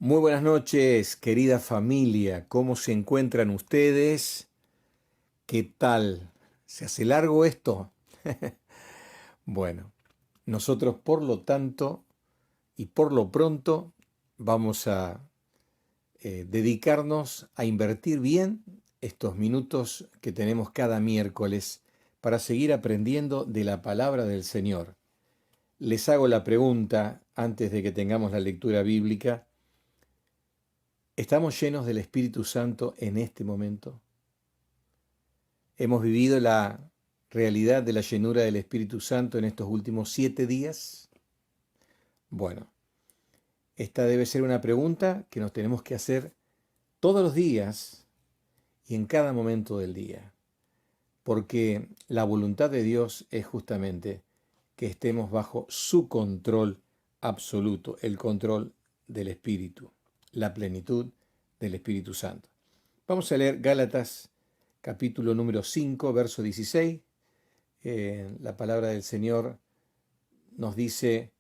Muy buenas noches, querida familia. ¿Cómo se encuentran ustedes? ¿Qué tal? ¿Se hace largo esto? Bueno, nosotros por lo tanto y por lo pronto vamos a dedicarnos a invertir bien estos minutos que tenemos cada miércoles para seguir aprendiendo de la palabra del Señor. Les hago la pregunta antes de que tengamos la lectura bíblica. ¿Estamos llenos del Espíritu Santo en este momento? ¿Hemos vivido la realidad de la llenura del Espíritu Santo en estos últimos 7 días? Bueno, esta debe ser una pregunta que nos tenemos que hacer todos los días y en cada momento del día, porque la voluntad de Dios es justamente que estemos bajo su control absoluto, el control del Espíritu, la plenitud del Espíritu Santo. Vamos a leer Gálatas capítulo número 5, verso 16. La palabra del Señor nos dice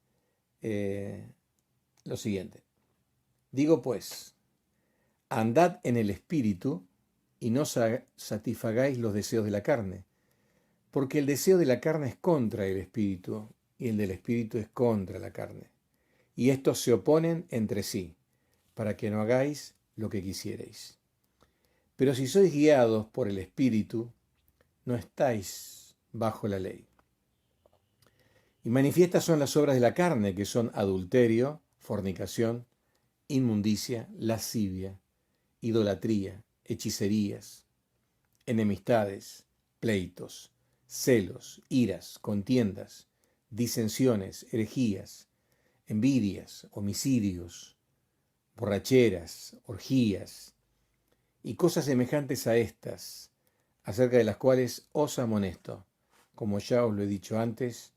lo siguiente. Digo pues, andad en el Espíritu y no satisfagáis los deseos de la carne, porque el deseo de la carne es contra el Espíritu y el del Espíritu es contra la carne. Y estos se oponen entre sí, para que no hagáis lo que quisierais. Pero si sois guiados por el Espíritu, no estáis bajo la ley. Y manifiestas son las obras de la carne, que son adulterio, fornicación, inmundicia, lascivia, idolatría, hechicerías, enemistades, pleitos, celos, iras, contiendas, disensiones, herejías, envidias, homicidios, borracheras, orgías y cosas semejantes a estas, acerca de las cuales os amonesto, como ya os lo he dicho antes,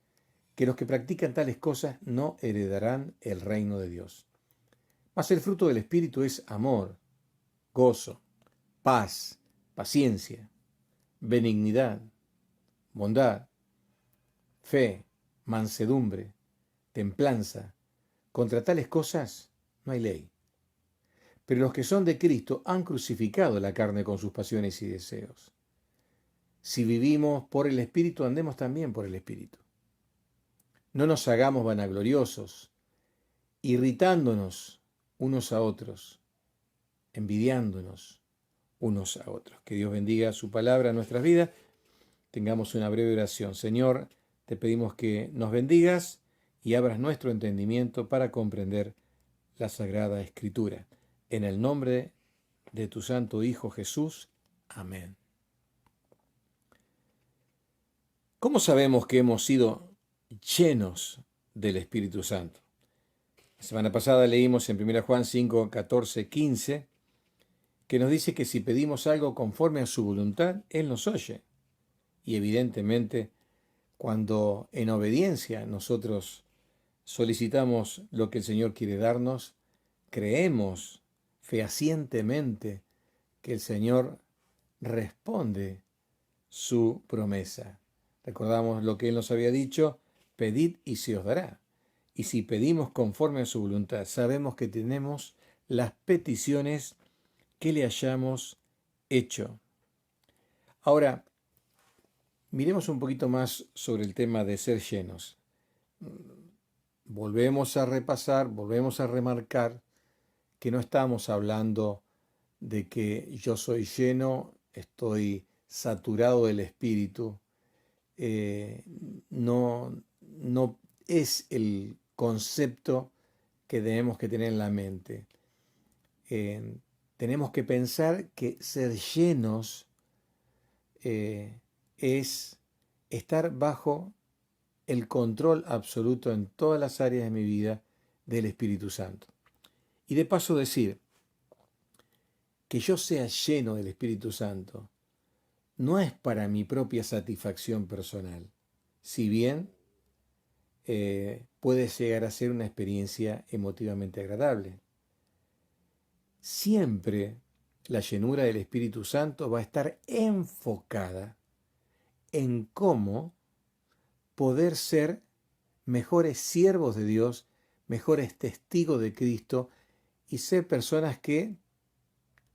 que los que practican tales cosas no heredarán el reino de Dios. Mas el fruto del Espíritu es amor, gozo, paz, paciencia, benignidad, bondad, fe, mansedumbre, templanza. Contra tales cosas no hay ley. Pero los que son de Cristo han crucificado la carne con sus pasiones y deseos. Si vivimos por el Espíritu, andemos también por el Espíritu. No nos hagamos vanagloriosos, irritándonos unos a otros, envidiándonos unos a otros. Que Dios bendiga su palabra en nuestras vidas. Tengamos una breve oración. Señor, te pedimos que nos bendigas y abras nuestro entendimiento para comprender la Sagrada Escritura. En el nombre de tu Santo Hijo Jesús. Amén. ¿Cómo sabemos que hemos sido llenos del Espíritu Santo? La semana pasada leímos en 1 Juan 5, 14, 15, que nos dice que si pedimos algo conforme a su voluntad, Él nos oye. Y evidentemente, cuando en obediencia nosotros solicitamos lo que el Señor quiere darnos, creemos fehacientemente que el Señor responde su promesa. Recordamos lo que Él nos había dicho, pedid y se os dará. Y si pedimos conforme a su voluntad, sabemos que tenemos las peticiones que le hayamos hecho. Ahora, miremos un poquito más sobre el tema de ser llenos. Volvemos a repasar, volvemos a remarcar que no estamos hablando de que yo soy lleno, estoy saturado del Espíritu. No es el concepto que tenemos que tener en la mente. Tenemos que pensar que ser llenos es estar bajo el control absoluto en todas las áreas de mi vida del Espíritu Santo. Y de paso decir que yo sea lleno del Espíritu Santo no es para mi propia satisfacción personal, si bien puede llegar a ser una experiencia emotivamente agradable. Siempre la llenura del Espíritu Santo va a estar enfocada en cómo poder ser mejores siervos de Dios, mejores testigos de Cristo y ser personas que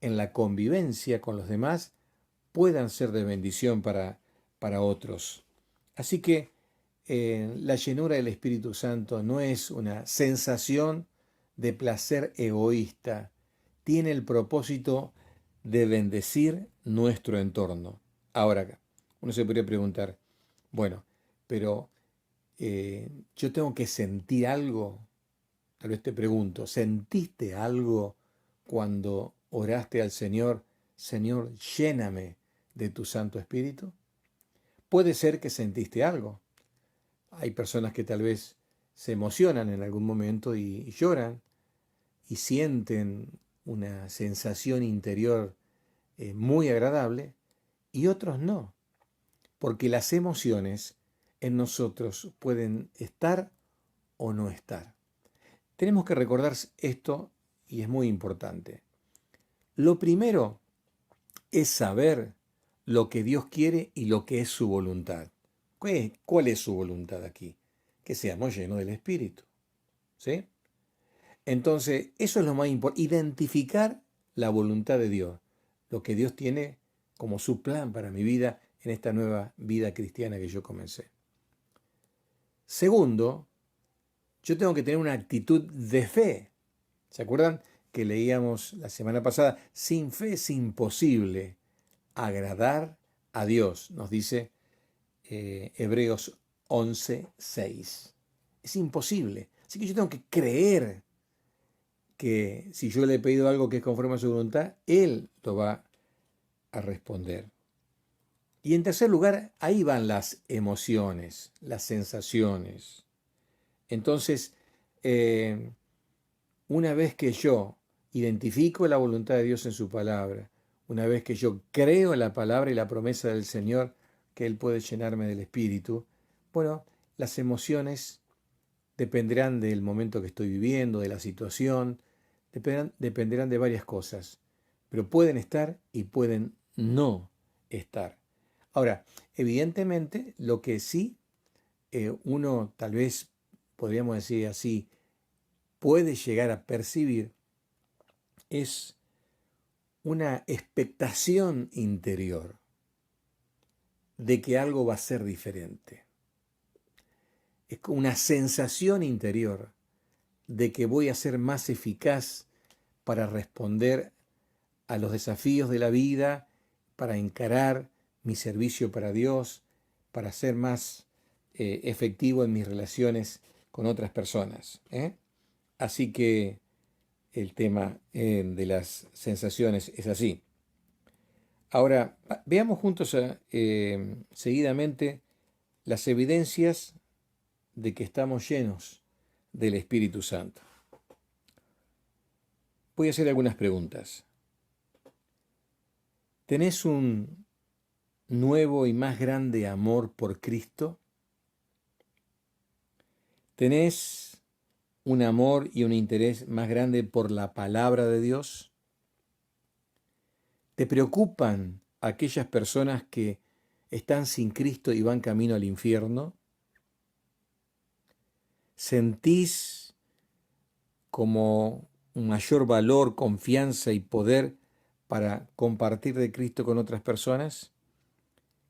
en la convivencia con los demás puedan ser de bendición para otros. Así que la llenura del Espíritu Santo no es una sensación de placer egoísta, tiene el propósito de bendecir nuestro entorno. Ahora, uno se podría preguntar, bueno, pero yo tengo que sentir algo. Tal vez te pregunto, ¿sentiste algo cuando oraste al Señor, Señor, lléname de tu Santo Espíritu? Puede ser que sentiste algo. Hay personas que tal vez se emocionan en algún momento y lloran y sienten una sensación interior muy agradable y otros no, porque las emociones en nosotros pueden estar o no estar. Tenemos que recordar esto y es muy importante. Lo primero es saber lo que Dios quiere y lo que es su voluntad. ¿Cuál es su voluntad aquí? Que seamos llenos del Espíritu. ¿Sí? Entonces, eso es lo más importante, identificar la voluntad de Dios, lo que Dios tiene como su plan para mi vida en esta nueva vida cristiana que yo comencé. Segundo, yo tengo que tener una actitud de fe. ¿Se acuerdan que leíamos la semana pasada? Sin fe es imposible agradar a Dios, nos dice Hebreos 11:6. Es imposible. Así que yo tengo que creer que si yo le he pedido algo que es conforme a su voluntad, Él lo va a responder. Y en tercer lugar, ahí van las emociones, las sensaciones. Entonces, una vez que yo identifico la voluntad de Dios en su palabra, una vez que yo creo en la palabra y la promesa del Señor que Él puede llenarme del Espíritu, bueno, las emociones dependerán del momento que estoy viviendo, de la situación, dependerán de varias cosas, pero pueden estar y pueden no estar. Ahora, evidentemente, lo que sí uno tal vez, podríamos decir así, puede llegar a percibir es una expectación interior de que algo va a ser diferente. Es como una sensación interior de que voy a ser más eficaz para responder a los desafíos de la vida, para encarar mi servicio para Dios, para ser más efectivo en mis relaciones con otras personas. Así que el tema de las sensaciones es así. Ahora, veamos juntos seguidamente las evidencias de que estamos llenos del Espíritu Santo. Voy a hacer algunas preguntas. ¿Tenés un nuevo y más grande amor por Cristo? ¿Tenés un amor y un interés más grande por la palabra de Dios? ¿Te preocupan aquellas personas que están sin Cristo y van camino al infierno? ¿Sentís como un mayor valor, confianza y poder para compartir de Cristo con otras personas?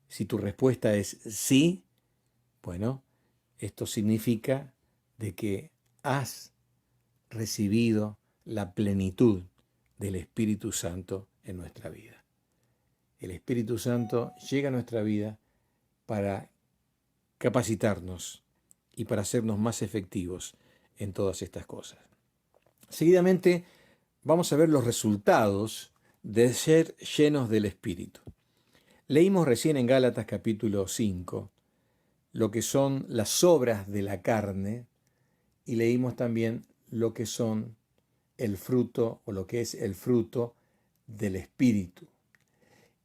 Si tu respuesta es sí, bueno, esto significa de que has recibido la plenitud del Espíritu Santo en nuestra vida. El Espíritu Santo llega a nuestra vida para capacitarnos y para hacernos más efectivos en todas estas cosas. Seguidamente vamos a ver los resultados de ser llenos del Espíritu. Leímos recién en Gálatas capítulo 5 lo que son las obras de la carne y leímos también lo que son el fruto o lo que es el fruto del Espíritu.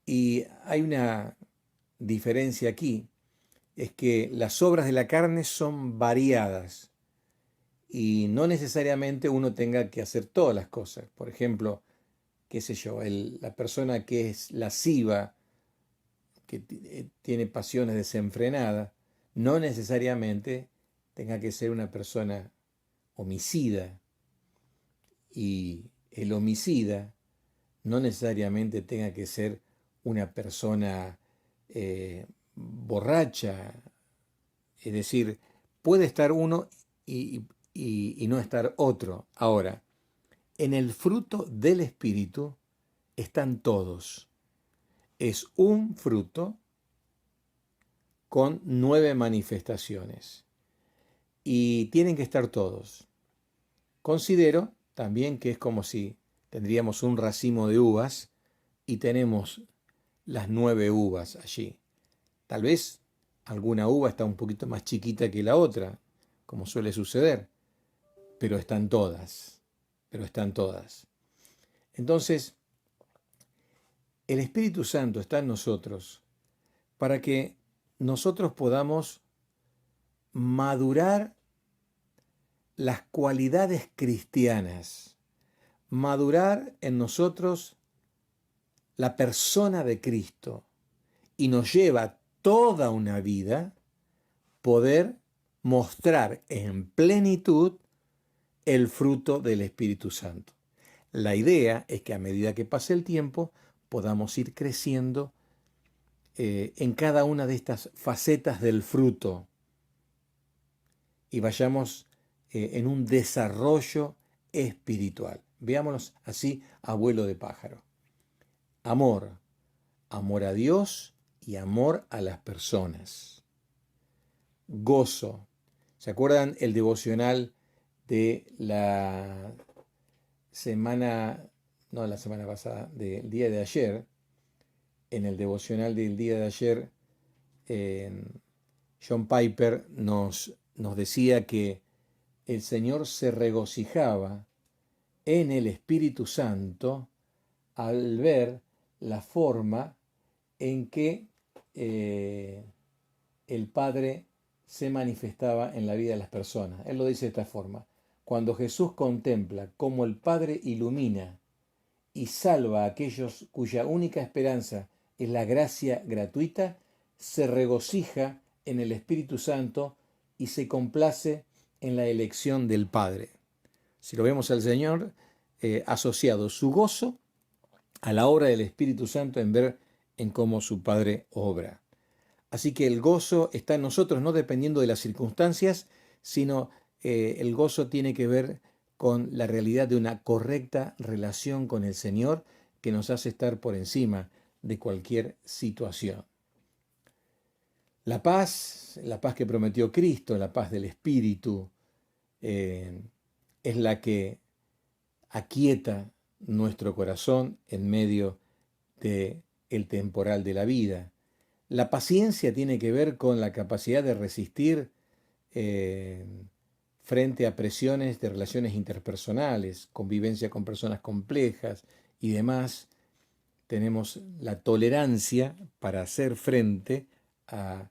Y hay una diferencia aquí, es que las obras de la carne son variadas y no necesariamente uno tenga que hacer todas las cosas. Por ejemplo, qué sé yo, la persona que es lasciva, que tiene pasiones desenfrenadas, no necesariamente tenga que ser una persona homicida. Y el homicida no necesariamente tenga que ser una persona borracha, es decir, puede estar uno y no estar otro. Ahora, en el fruto del Espíritu están todos. Es un fruto con 9 manifestaciones y tienen que estar todos. Considero también que es como si tendríamos un racimo de uvas y tenemos las 9 uvas allí. Tal vez alguna uva está un poquito más chiquita que la otra, como suele suceder, pero están todas, Entonces, el Espíritu Santo está en nosotros para que nosotros podamos madurar las cualidades cristianas, madurar en nosotros la persona de Cristo, y nos lleva toda una vida poder mostrar en plenitud el fruto del Espíritu Santo. La idea es que a medida que pase el tiempo podamos ir creciendo en cada una de estas facetas del fruto y vayamos en un desarrollo espiritual. Veámonos así a vuelo de pájaro. Amor, amor a Dios y amor a las personas. Gozo. ¿Se acuerdan el devocional de la semana, no la semana pasada, del día de ayer? En el devocional del día de ayer, John Piper nos decía que el Señor se regocijaba en el Espíritu Santo al ver la forma en que el Padre se manifestaba en la vida de las personas. Él lo dice de esta forma: cuando Jesús contempla cómo el Padre ilumina y salva a aquellos cuya única esperanza es la gracia gratuita, se regocija en el Espíritu Santo y se complace en la elección del Padre. Si lo vemos al Señor asociado su gozo a la obra del Espíritu Santo en ver en cómo su Padre obra. Así que el gozo está en nosotros, no dependiendo de las circunstancias, sino el gozo tiene que ver con la realidad de una correcta relación con el Señor que nos hace estar por encima de cualquier situación. La paz que prometió Cristo, la paz del Espíritu, es la que aquieta nuestro corazón en medio del temporal de la vida. La paciencia tiene que ver con la capacidad de resistir frente a presiones de relaciones interpersonales, convivencia con personas complejas y demás. Tenemos la tolerancia para hacer frente a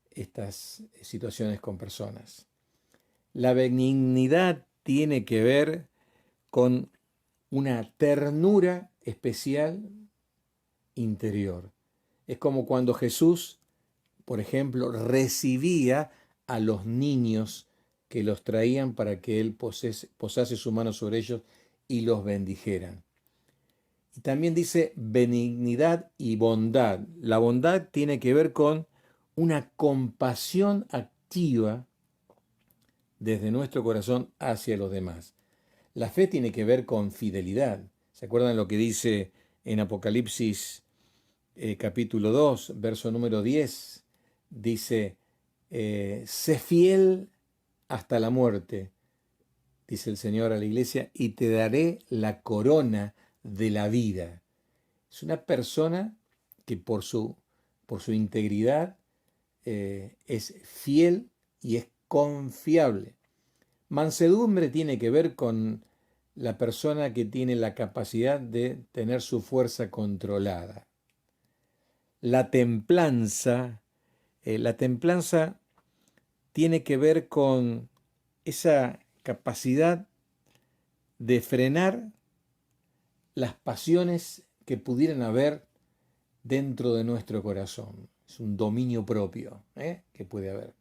estas situaciones con personas. La benignidad tiene que ver con una ternura especial interior. Es como cuando Jesús, por ejemplo, recibía a los niños que los traían para que Él posase su mano sobre ellos y los bendijeran. Y también dice benignidad y bondad. La bondad tiene que ver con una compasión activa desde nuestro corazón hacia los demás. La fe tiene que ver con fidelidad. ¿Se acuerdan lo que dice en Apocalipsis capítulo 2, verso número 10? Dice, sé fiel hasta la muerte, dice el Señor a la iglesia, y te daré la corona de la vida. Es una persona que por su integridad es fiel y es confiable. Mansedumbre tiene que ver con la persona que tiene la capacidad de tener su fuerza controlada. La templanza tiene que ver con esa capacidad de frenar las pasiones que pudieran haber dentro de nuestro corazón. Es un dominio propio que puede haber.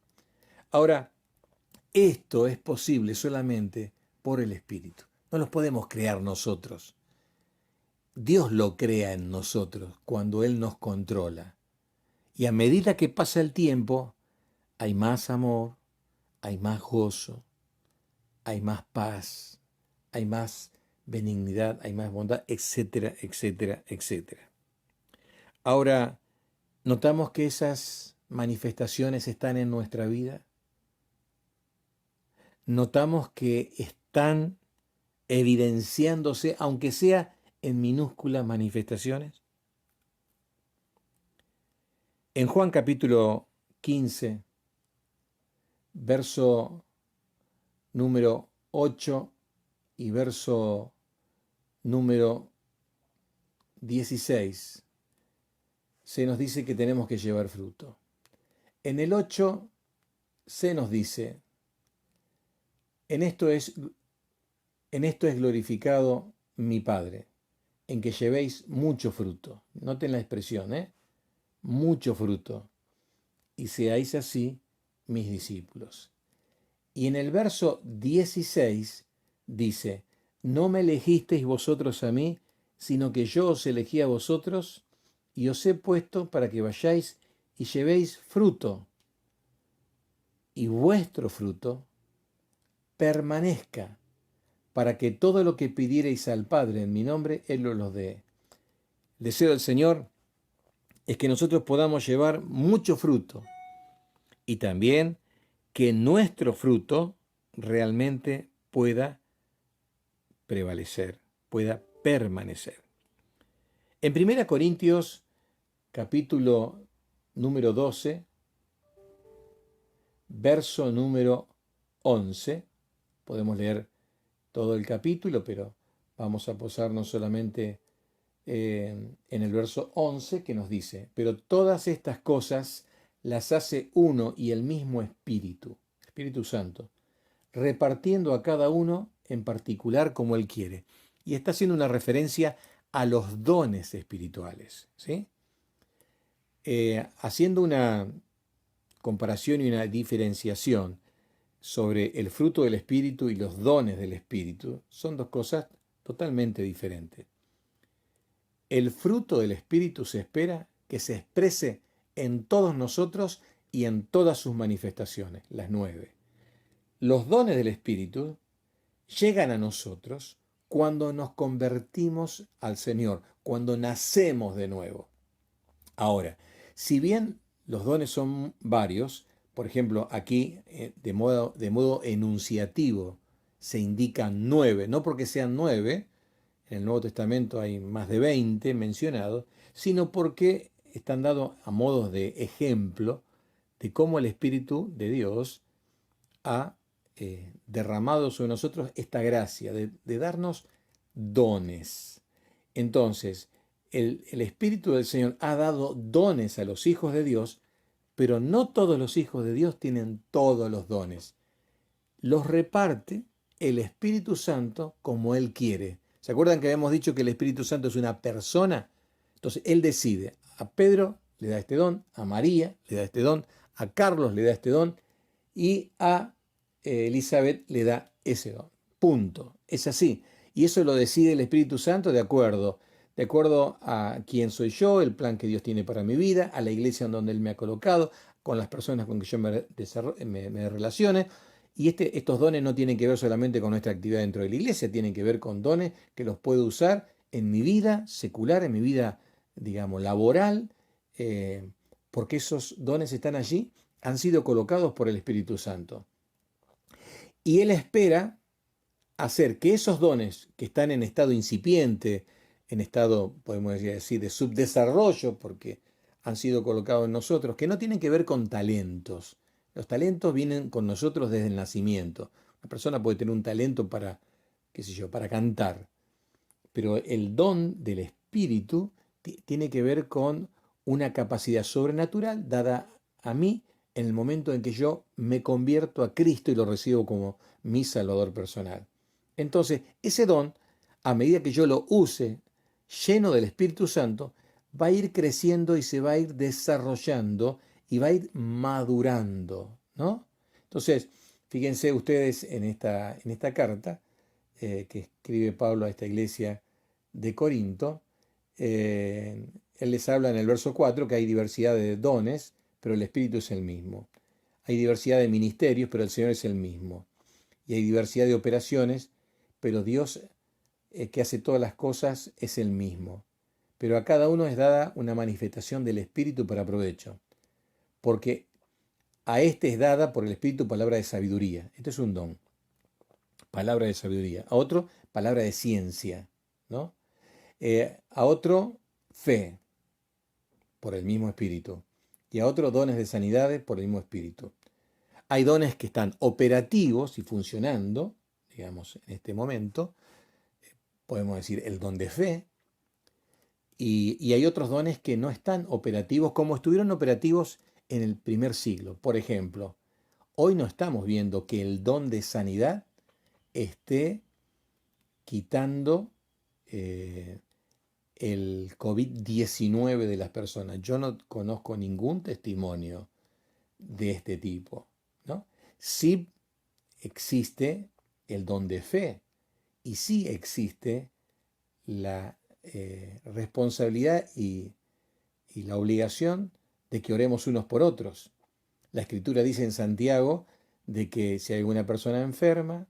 Ahora, esto es posible solamente por el Espíritu. No los podemos crear nosotros. Dios lo crea en nosotros cuando Él nos controla. Y a medida que pasa el tiempo, hay más amor, hay más gozo, hay más paz, hay más benignidad, hay más bondad, etcétera, etcétera, etcétera. Ahora, ¿notamos que esas manifestaciones están en nuestra vida? ¿Notamos que están evidenciándose, aunque sea en minúsculas manifestaciones? En Juan capítulo 15, verso número 8 y verso número 16, se nos dice que tenemos que llevar fruto. En el 8 se nos dice, en esto es glorificado mi Padre, en que llevéis mucho fruto. Noten la expresión, mucho fruto, y seáis así mis discípulos. Y en el verso 16 dice, no me elegisteis vosotros a mí, sino que yo os elegí a vosotros y os he puesto para que vayáis y llevéis fruto, y vuestro fruto permanezca, para que todo lo que pidiereis al Padre en mi nombre, Él os lo dé. El deseo del Señor es que nosotros podamos llevar mucho fruto y también que nuestro fruto realmente pueda prevalecer, pueda permanecer. En 1 Corintios capítulo número 12, verso número 11, podemos leer todo el capítulo, pero vamos a posarnos solamente en el verso 11 que nos dice, pero todas estas cosas las hace uno y el mismo Espíritu, Espíritu Santo, repartiendo a cada uno en particular como Él quiere. Y está haciendo una referencia a los dones espirituales, ¿sí? Haciendo una comparación y una diferenciación sobre el fruto del Espíritu y los dones del Espíritu, son dos cosas totalmente diferentes. El fruto del Espíritu se espera que se exprese en todos nosotros y en todas sus manifestaciones, las 9. Los dones del Espíritu llegan a nosotros cuando nos convertimos al Señor, cuando nacemos de nuevo. Ahora, si bien los dones son varios, por ejemplo, aquí de modo enunciativo se indican 9, no porque sean 9, en el Nuevo Testamento hay más de 20 mencionados, sino porque están dados a modos de ejemplo de cómo el Espíritu de Dios ha derramado sobre nosotros esta gracia de darnos dones. Entonces, el Espíritu del Señor ha dado dones a los hijos de Dios, pero no todos los hijos de Dios tienen todos los dones. Los reparte el Espíritu Santo como Él quiere. ¿Se acuerdan que habíamos dicho que el Espíritu Santo es una persona? Entonces Él decide. A Pedro le da este don, a María le da este don, a Carlos le da este don y a Elizabeth le da ese don. Punto. Es así. Y eso lo decide el Espíritu Santo de acuerdo a quién soy yo, el plan que Dios tiene para mi vida, a la iglesia en donde Él me ha colocado, con las personas con que yo me relacione. Y estos dones no tienen que ver solamente con nuestra actividad dentro de la iglesia, tienen que ver con dones que los puedo usar en mi vida secular, en mi vida, digamos, laboral, porque esos dones están allí, han sido colocados por el Espíritu Santo. Y Él espera hacer que esos dones que están en estado incipiente, en estado, podemos decir, de subdesarrollo, porque han sido colocados en nosotros, que no tienen que ver con talentos. Los talentos vienen con nosotros desde el nacimiento. Una persona puede tener un talento para, qué sé yo, para cantar, pero el don del Espíritu tiene que ver con una capacidad sobrenatural dada a mí en el momento en que yo me convierto a Cristo y lo recibo como mi Salvador personal. Entonces, ese don, a medida que yo lo use lleno del Espíritu Santo, va a ir creciendo y se va a ir desarrollando y va a ir madurando, ¿no? Entonces, fíjense ustedes en esta carta, que escribe Pablo a esta iglesia de Corinto, él les habla en el verso 4 que hay diversidad de dones, pero el Espíritu es el mismo. Hay diversidad de ministerios, pero el Señor es el mismo. Y hay diversidad de operaciones, pero Dios que hace todas las cosas es el mismo. Pero a cada uno es dada una manifestación del Espíritu para provecho. Porque a este es dada por el Espíritu palabra de sabiduría. Este es un don. Palabra de sabiduría. A otro, palabra de ciencia, ¿no? A otro, fe, por el mismo Espíritu. Y a otro, dones de sanidades por el mismo Espíritu. Hay dones que están operativos y funcionando, digamos, en este momento. Podemos decir el don de fe. Y hay otros dones que no están operativos como estuvieron operativos en el primer siglo. Por ejemplo, hoy no estamos viendo que el don de sanidad esté quitando el COVID-19 de las personas. Yo no conozco ningún testimonio de este tipo, ¿no? Sí existe el don de fe y sí existe la responsabilidad y la obligación de que oremos unos por otros. La Escritura dice en Santiago de que si hay alguna persona enferma,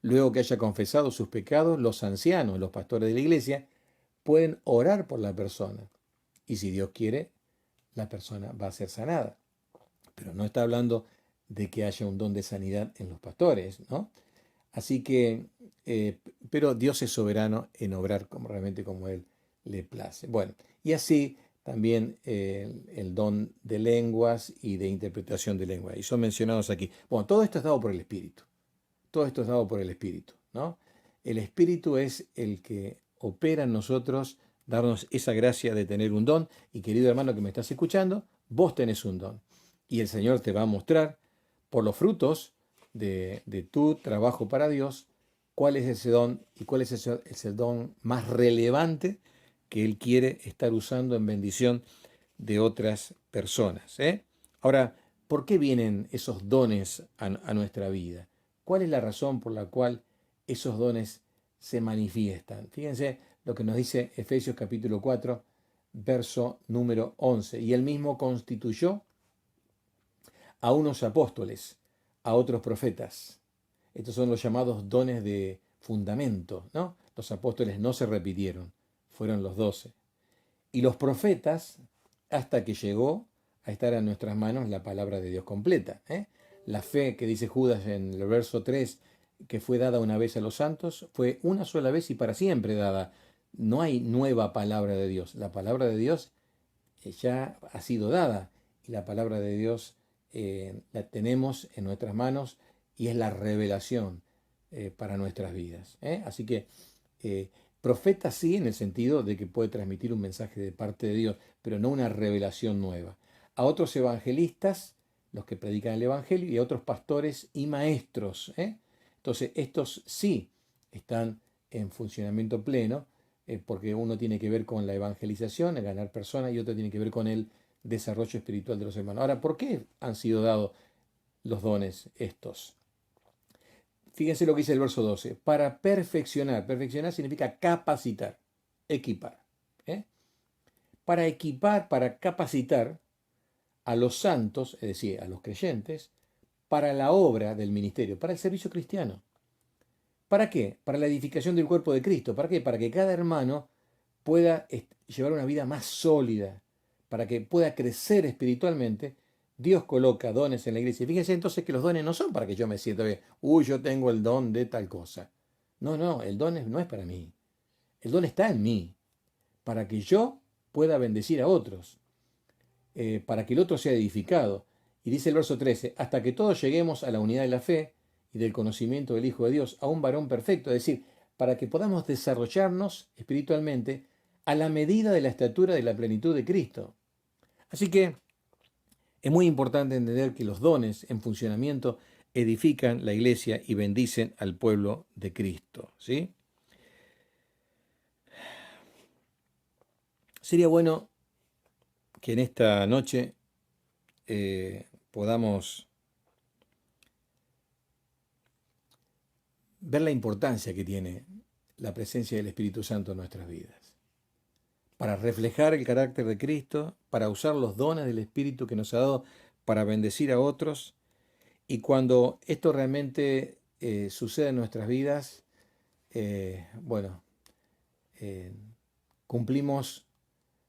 luego que haya confesado sus pecados, los ancianos, los pastores de la iglesia, pueden orar por la persona. Y si Dios quiere, la persona va a ser sanada. Pero no está hablando de que haya un don de sanidad en los pastores, ¿no? Así que, pero Dios es soberano en obrar como realmente como Él le place. Bueno, y así también el don de lenguas y de interpretación de lenguas. Y son mencionados aquí. Bueno, todo esto es dado por el Espíritu. Todo esto es dado por el Espíritu, ¿no? El Espíritu es el que opera en nosotros, darnos esa gracia de tener un don. Y querido hermano que me estás escuchando, vos tenés un don. Y el Señor te va a mostrar por los frutos de tu trabajo para Dios cuál es ese don y cuál es ese don más relevante que Él quiere estar usando en bendición de otras personas, ¿eh? Ahora, ¿por qué vienen esos dones a nuestra vida? ¿Cuál es la razón por la cual esos dones se manifiestan? Fíjense lo que nos dice Efesios capítulo 4, verso número 11. Y Él mismo constituyó a unos apóstoles, a otros profetas. Estos son los llamados dones de fundamento, ¿no? Los apóstoles no se repitieron, fueron los 12. Y los profetas, hasta que llegó a estar en nuestras manos la palabra de Dios completa, ¿eh? La fe que dice Judas en el verso 3, que fue dada una vez a los santos, fue una sola vez y para siempre dada. No hay nueva palabra de Dios. La palabra de Dios ya ha sido dada y la palabra de Dios la tenemos en nuestras manos y es la revelación para nuestras vidas, ¿eh? Así que profeta sí en el sentido de que puede transmitir un mensaje de parte de Dios, pero no una revelación nueva. A otros evangelistas, los que predican el Evangelio, y a otros pastores y maestros, ¿eh? Entonces, estos sí están en funcionamiento pleno, porque uno tiene que ver con la evangelización, el ganar personas, y otro tiene que ver con el desarrollo espiritual de los hermanos. Ahora, ¿por qué han sido dados los dones estos? Fíjense lo que dice el verso 12. Para perfeccionar. Perfeccionar significa capacitar, equipar, ¿eh? Para equipar, para capacitar a los santos, es decir, a los creyentes, para la obra del ministerio, para el servicio cristiano. ¿Para qué? Para la edificación del cuerpo de Cristo. ¿Para qué? Para que cada hermano pueda llevar una vida más sólida, para que pueda crecer espiritualmente. Dios coloca dones en la iglesia. Fíjense entonces que los dones no son para que yo me sienta bien, uy, yo tengo el don de tal cosa. No, no, el don no es para mí. El don está en mí, para que yo pueda bendecir a otros, para que el otro sea edificado. Y dice el verso 13, hasta que todos lleguemos a la unidad de la fe y del conocimiento del Hijo de Dios, a un varón perfecto, es decir, para que podamos desarrollarnos espiritualmente a la medida de la estatura de la plenitud de Cristo. Así que es muy importante entender que los dones en funcionamiento edifican la iglesia y bendicen al pueblo de Cristo, ¿sí? Sería bueno que en esta noche podamos ver la importancia que tiene la presencia del Espíritu Santo en nuestras vidas, para reflejar el carácter de Cristo, para usar los dones del Espíritu que nos ha dado para bendecir a otros. Y cuando esto realmente sucede en nuestras vidas, bueno, eh, cumplimos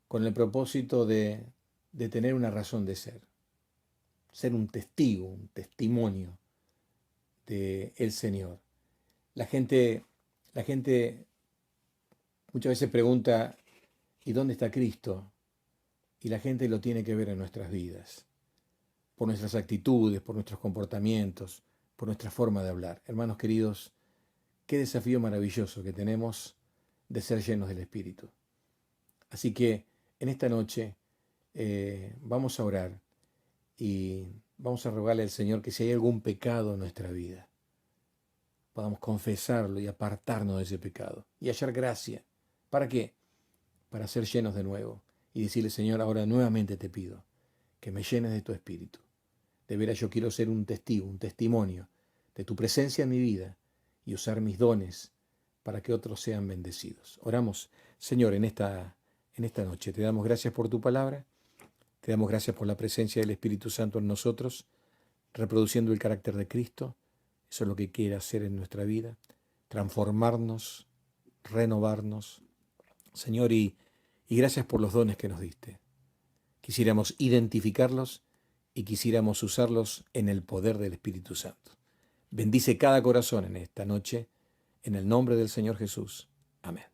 con el propósito de tener una razón de ser un testigo, un testimonio del Señor. La gente muchas veces pregunta, ¿y dónde está Cristo? Y la gente lo tiene que ver en nuestras vidas, por nuestras actitudes, por nuestros comportamientos, por nuestra forma de hablar. Hermanos queridos, qué desafío maravilloso que tenemos de ser llenos del Espíritu. Así que en esta noche vamos a orar y vamos a rogarle al Señor que si hay algún pecado en nuestra vida, podamos confesarlo y apartarnos de ese pecado y hallar gracia. ¿Para qué? Para ser llenos de nuevo y decirle, Señor, ahora nuevamente te pido que me llenes de tu Espíritu. De veras yo quiero ser un testigo, un testimonio de tu presencia en mi vida y usar mis dones para que otros sean bendecidos. Oramos, Señor, en esta noche. Te damos gracias por tu palabra, te damos gracias por la presencia del Espíritu Santo en nosotros, reproduciendo el carácter de Cristo. Eso es lo que quiere hacer en nuestra vida, transformarnos, renovarnos. Señor, y gracias por los dones que nos diste. Quisiéramos identificarlos y quisiéramos usarlos en el poder del Espíritu Santo. Bendice cada corazón en esta noche, en el nombre del Señor Jesús. Amén.